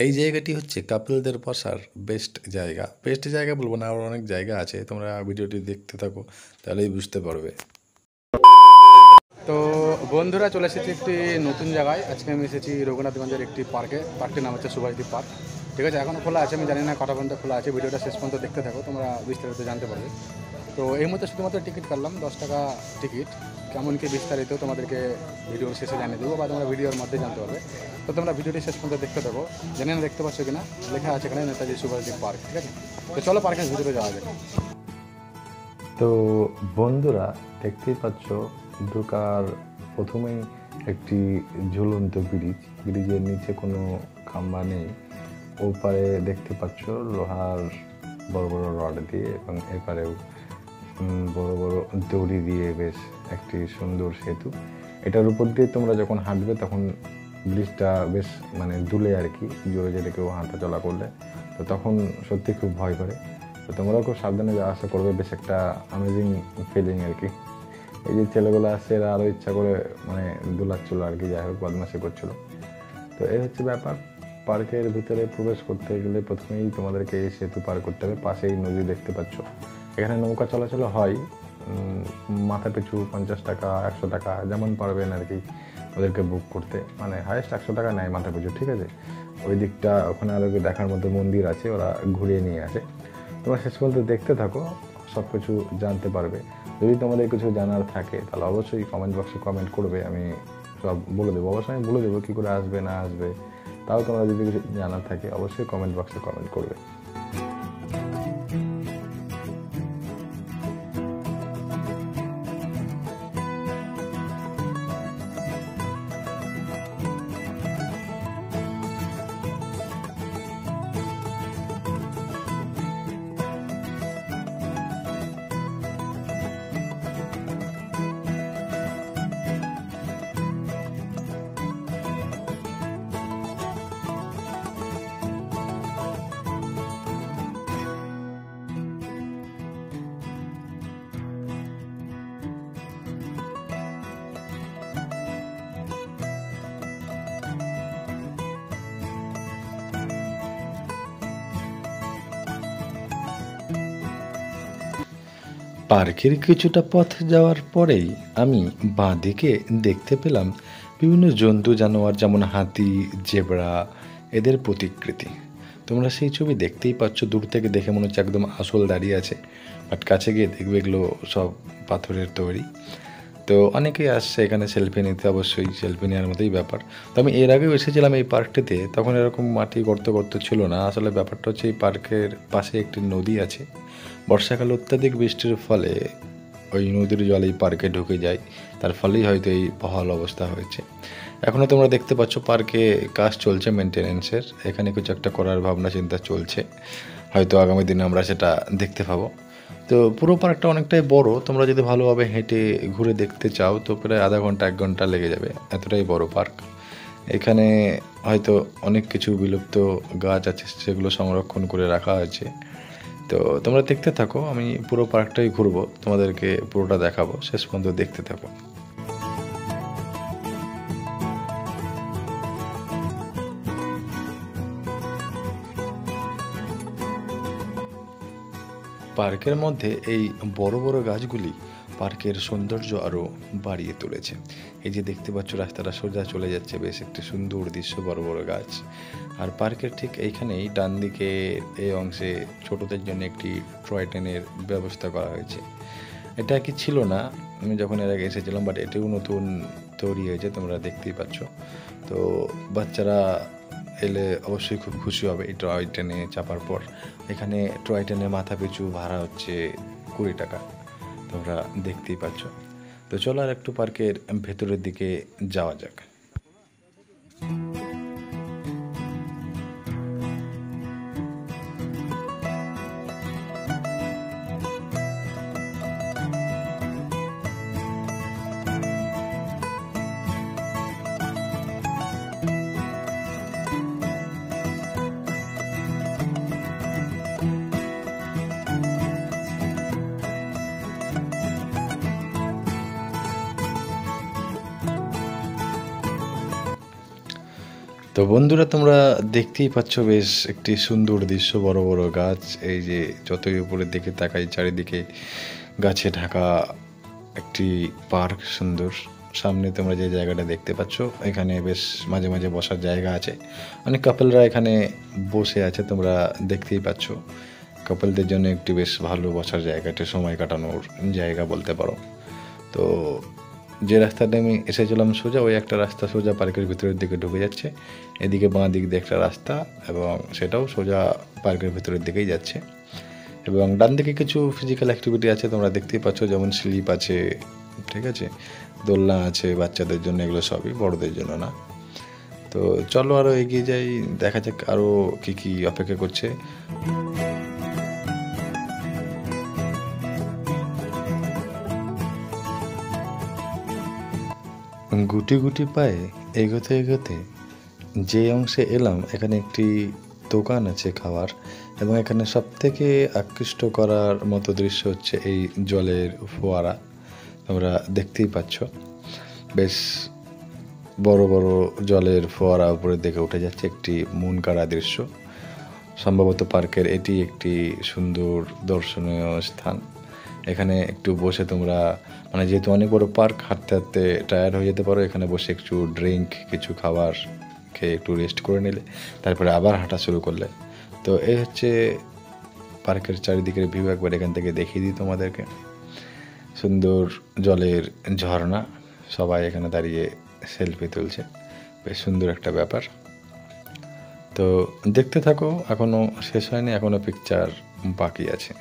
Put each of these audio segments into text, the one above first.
এই জায়গাটি হচ্ছে কাপলদের বসার বেস্ট জায়গা বলবো না, আরও অনেক জায়গা আছে, তোমরা ভিডিওটি দেখতে থাকো তাহলেই বুঝতে পারবে। তো বন্ধুরা, চলে এসেছি একটি নতুন জায়গায়। আজকে আমি এসেছি রঘুনাথগঞ্জের একটি পার্কটির নাম হচ্ছে সুভাষদ্বীপ পার্ক। ঠিক আছে, এখনও খোলা আছে, আমি জানি না কটা পর্যন্ত খোলা আছে। ভিডিওটা শেষ পর্যন্ত দেখতে থাকো, তোমরা বিস্তারিত জানতে পারবে। তো এই মুহূর্তে শুধুমাত্র টিকিট কাটলাম, 10 টাকা টিকিট। কেমন কি বিস্তারিত তোমাদেরকে ভিডিওর শেষে জানিয়ে দেবো, বা তোমরা ভিডিওর মধ্যে জানতে পারবে। তো তোমরা ভিডিওটি শেষ পর্যন্ত দেখতে থাকো। জানি না দেখতে পাচ্ছ কিনা, লেখা আছে এখানে নেতাজি সুভাষদ্বীপ পার্ক। ঠিক আছে, তো চলো পার্কের ভিতরে যাওয়া যাক। তো বন্ধুরা, দেখতেই পাচ্ছ ঢোকার প্রথমেই একটি ঝুলন্ত ব্রিজের নিচে কোনো খাম্বা নেই। ওপারে দেখতে পাচ্ছ লোহার বড় বড় রড দিয়ে, এবং এপারেও বড় বড় দড়ি দিয়ে বেশ একটি সুন্দর সেতু। এটার উপর দিয়ে তোমরা যখন হাঁটবে তখন ব্রিজটা বেশ দুলে আর কি, জোরে জোরে কেউ হাঁটা চলা করলে তো তখন সত্যি খুব ভয় করে। তো তোমরাও খুব সাবধানে যাওয়া আসা করবে, বেশ একটা অ্যামেজিং ফিলিং আর কি। এই যে ছেলেগুলো আসছে, এরা আরও ইচ্ছা করে দোলাচ্ছিল আর কি, যাই হোক বদমাশি করছিল। তো এই হচ্ছে ব্যাপার। পার্কের ভিতরে প্রবেশ করতে গেলে প্রথমেই তোমাদেরকে এই সেতু পার করতে হবে। পাশেই নদী দেখতে পাচ্ছ, এখানে নৌকা চলাচল হয়। মাথা পিছু 50 টাকা, 100 টাকা যেমন পারবেন আর কি ওদেরকে বুক করতে, হায়েস্ট 100 টাকা নেয় মাথা পিছু। ঠিক আছে, ওই দিকটা ওখানে আরও দেখার মতো মন্দির আছে, ওরা ঘুরিয়ে নিয়ে আসে। তোমরা শেষ পর্যন্ত দেখতে থাকো, সব কিছু জানতে পারবে। যদি তোমাদের কিছু জানার থাকে তাহলে অবশ্যই কমেন্ট বক্সে কমেন্ট করবে, আমি সব বলে দেবো। অবশ্যই আমি বলে দেবো কী করে আসবে না আসবে। তাও তোমরা যদি কিছু জানার থাকে অবশ্যই কমেন্ট বক্সে কমেন্ট করবে। পার্কের কিছুটা পথ যাওয়ার পরেই আমি বাঁদিকে দেখতে পেলাম বিভিন্ন জন্তু জানোয়ার, যেমন হাতি, জেব্রা, এদের প্রতিকৃতি। তোমরা সেই ছবি দেখতেই পাচ্ছ, দূর থেকে দেখে মনে হচ্ছে একদম আসল দাঁড়িয়ে আছে, বাট কাছে গিয়ে দেখবে এগুলো সব পাথরের তৈরি। তো অনেকেই আসছে এখানে সেলফি নিতে, অবশ্যই সেলফি নেওয়ার মতোই ব্যাপার। তো আমি এর আগেও এসেছিলাম এই পার্কটিতে, তখন এরকম মাটি গর্ত গর্ত ছিল না। আসলে ব্যাপারটা হচ্ছে এই পার্কের পাশে একটি নদী আছে। বর্ষাকালে অত্যাধিক বৃষ্টির ফলে ওই নদীর জল এই পার্কে ঢুকে যায়, তার ফলেই হয়তো এই বহাল অবস্থা হয়েছে। এখনও তোমরা দেখতে পাচ্ছ পার্কে কাজ চলছে মেনটেনেন্সের, এখানে কিছু একটা করার ভাবনা চিন্তা চলছে, হয়তো আগামী দিনে আমরা সেটা দেখতে পাবো। তো পুরো পার্কটা অনেকটাই বড়, তোমরা যদি ভালোভাবে হেঁটে ঘুরে দেখতে চাও তো প্রায় আধা ঘন্টা 1 ঘন্টা লেগে যাবে, এতটাই বড় পার্ক। এখানে হয়তো অনেক কিছু বিলুপ্ত গাছ আছে, সেগুলো সংরক্ষণ করে রাখা হয়েছে। তো তোমরা দেখতে থাকো, আমি পুরো পার্কটাই ঘুরবো, তোমাদেরকে পুরোটা দেখাবো, শেষ পর্যন্ত দেখতে থাকো। পার্কের মধ্যে এই বড় বড় গাছগুলি পার্কের সৌন্দর্য আরও বাড়িয়ে তুলেছে। এই যে দেখতে পাচ্ছ রাস্তাটা সোজা চলে যাচ্ছে, বেশ একটি সুন্দর দৃশ্য, বড় বড় গাছ। আর পার্কের ঠিক এইখানেই ডান দিকে এই অংশে ছোটদের জন্য একটি টয় ট্রেনের ব্যবস্থা করা হয়েছে। এটা কি ছিল না আমি যখন এর আগে এসেছিলাম, বাট এটিও নতুন তৈরি হয়েছে, তোমরা দেখতেই পাচ্ছ। তো বাচ্চারা এলে অবশ্যই খুব খুশি হবে এই টয় ট্রেনে চাপার পর। এখানে টয় ট্রেনের মাথা পিছু ভাড়া হচ্ছে 20 টাকা, তোমরা দেখতেই পাচ্ছ। তো চলো আর একটু পার্কের ভেতরের দিকে যাওয়া যাক। তো বন্ধুরা, তোমরা দেখতেই পাচ্ছ বেশ একটি সুন্দর দৃশ্য, বড় বড় গাছ। এই যে যতই উপরের দিকে তাকাই, চারিদিকে গাছে ঢাকা একটি পার্ক সুন্দর। সামনে তোমরা যে জায়গাটা দেখতে পাচ্ছ, এখানে বেশ মাঝে মাঝে বসার জায়গা আছে। অনেক কাপলরা এখানে বসে আছে, তোমরা দেখতেই পাচ্ছ। কাপলদের জন্য একটি বেশ ভালো বসার জায়গাটি, সময় কাটানোর জায়গা বলতে পারো। তো যে রাস্তাটা আমি এসেছিলাম সোজা, ওই একটা রাস্তা সোজা পার্কের ভিতরের দিকে ঢুকে যাচ্ছে। এদিকে বাঁ দিক দিয়ে একটা রাস্তা, এবং সেটাও সোজা পার্কের ভিতরের দিকেই যাচ্ছে। এবং ডান দিকে কিছু ফিজিক্যাল অ্যাক্টিভিটি আছে, তোমরা দেখতেই পাচ্ছ, যেমন স্লিপ আছে, ঠিক আছে, দোলনা আছে বাচ্চাদের জন্য। এগুলো সবই, বড়দের জন্য না। তো চলো আরও এগিয়ে যাই, দেখা যাক আরও কী কী অপেক্ষা করছে। গুটি গুটি পায়ে এগোতে এগোতে যে অংশে এলাম, এখানে একটি দোকান আছে খাওয়ার। এবং এখানে সবথেকে আকৃষ্ট করার মতো দৃশ্য হচ্ছে এই জলের ফোয়ারা। তোমরা দেখতেই পাচ্ছ, বেশ বড় বড় জলের ফোয়ারা উপরের দিকে উঠে যাচ্ছে, একটি মন কাড়া দৃশ্য। সম্ভবত পার্কের এটি একটি সুন্দর দর্শনীয় স্থান। এখানে একটু বসে তোমরা, মানে যেহেতু অনেক বড় পার্ক, হাঁটতে হাঁটতে টায়ার্ড হয়ে যেতে পারো। এখানে বসে একটু ড্রিঙ্ক, কিছু খাবার খেয়ে একটু রেস্ট করে নিলে, তারপরে আবার হাঁটা শুরু করলে। তো এই হচ্ছে পার্কের চারিদিকের ভিউ। একবার এখান থেকে দেখিয়ে দিই তোমাদেরকে। সুন্দর জলের ঝর্ণা, সবাই এখানে দাঁড়িয়ে সেলফি তুলছে, বেশ সুন্দর একটা ব্যাপার। তো দেখতে থাকো, এখনও শেষ হয়নি, এখনও পিকচার বাকি আছে।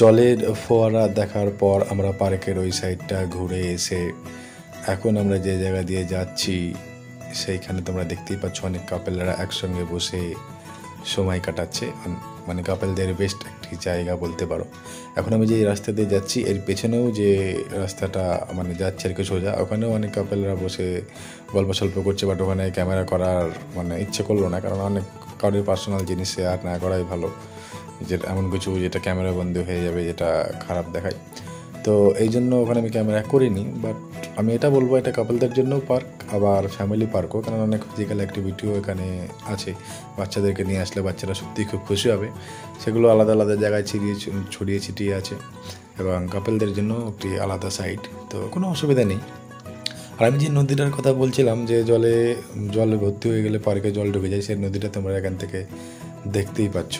জলের ফোয়ারা দেখার পর আমরা পার্কের ওই সাইডটা ঘুরে এসে এখন আমরা যে জায়গা দিয়ে যাচ্ছি, সেইখানে তোমরা দেখতেই পাচ্ছ অনেক কাপেলরা একসঙ্গে বসে সময় কাটাচ্ছে। মানে কাপেলদের বেস্ট একটি জায়গা বলতে পারো। এখন আমি যে রাস্তা দিয়ে যাচ্ছি, এর পেছনেও যে রাস্তাটা মানে যাচ্ছে আর কি সোজা, ওখানেও অনেক কাপেলরা বসে গল্প সল্প করছে। বাট ওখানে ক্যামেরা করার মানে ইচ্ছে করলো না, কারণ অনেক কারোর পার্সোনাল জিনিস শেয়ার না করাই ভালো। যেটা এমন কিছু যেটা ক্যামেরা বন্দি হয়ে যাবে, যেটা খারাপ দেখায়। তো এই জন্য ওখানে আমি ক্যামেরা করিনি। বাট আমি এটা বলবো, এটা কাপলদের জন্যও পার্ক, আবার ফ্যামিলি পার্কও, কারণ অনেক ফিজিক্যাল অ্যাক্টিভিটিও এখানে আছে। বাচ্চাদেরকে নিয়ে আসলে বাচ্চারা সত্যিই খুব খুশি হবে। সেগুলো আলাদা আলাদা জায়গায় ছড়িয়ে ছিটিয়ে আছে, এবং কাপলদের জন্য একটি আলাদা সাইড। তো কোনো অসুবিধা নেই। আর আমি যে নদীটার কথা বলছিলাম, যে জলে ভর্তি হয়ে গেলে পার্কে জল ঢুকে যায়, সেই নদীটা তোমরা এখান থেকে দেখতেই পাচ্ছ।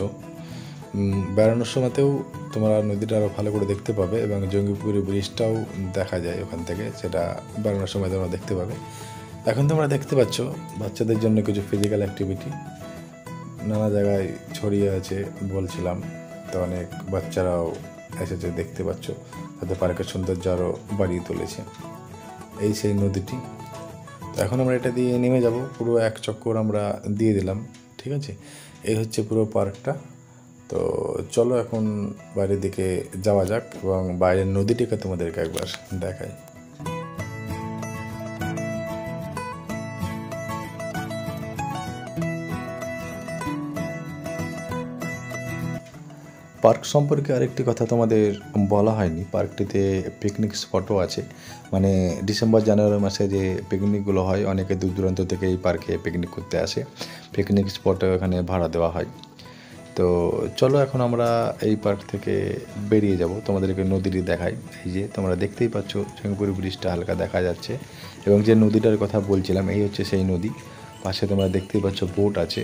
বেড়ানোর সময়তেও তোমরা নদীটা আরও ভালো করে দেখতে পাবে, এবং জঙ্গিপুরি ব্রিজটাও দেখা যায় ওখান থেকে, সেটা বেড়ানোর সময় তোমরা দেখতে পাবে। এখন তোমরা দেখতে পাচ্ছ বাচ্চাদের জন্য কিছু ফিজিক্যাল অ্যাক্টিভিটি নানা জায়গায় ছড়িয়ে আছে বলছিলাম। তো অনেক বাচ্চারাও এসেছে, দেখতে পাচ্ছ, তাদের পার্কের সৌন্দর্য আরও বাড়িয়ে তুলেছে। এই সেই নদীটি। তো এখন আমরা এটা দিয়ে নেমে যাব, পুরো এক চক্কর আমরা দিয়ে দিলাম, ঠিক আছে। এই হচ্ছে পুরো পার্কটা। তো চলো এখন বাইরের দিকে যাওয়া যাক, এবং বাইরের নদীটিকে তোমাদেরকে একবার দেখাই। পার্ক সম্পর্কে আরেকটি কথা তোমাদের বলা হয়নি, পার্কটিতে পিকনিক স্পটও আছে। মানে ডিসেম্বর জানুয়ারি মাসে যে পিকনিকগুলো হয়, অনেকে দূর দূরান্ত থেকে এই পার্কে পিকনিক করতে আসে। পিকনিক স্পটও এখানে ভাড়া দেওয়া হয়। তো চলো এখন আমরা এই পার্ক থেকে বেরিয়ে যাব, তোমাদেরকে নদীটি দেখাই। এই যে তোমরা দেখতেই পাচ্ছ, জঙ্গিপুরি ব্রিজটা হালকা দেখা যাচ্ছে, এবং যে নদীটার কথা বলছিলাম, এই হচ্ছে সেই নদী। পাশে তোমরা দেখতেই পাচ্ছ বোট আছে,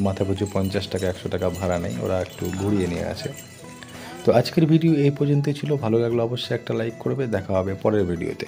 মাথা পিছু 50 টাকা 100 টাকা ভাড়া নেই, ওরা একটু ঘুরিয়ে নিয়ে আসে। তো আজকের ভিডিও এই পর্যন্তই ছিল। ভালো লাগলো অবশ্যই একটা লাইক করবে। দেখা হবে পরের ভিডিওতে।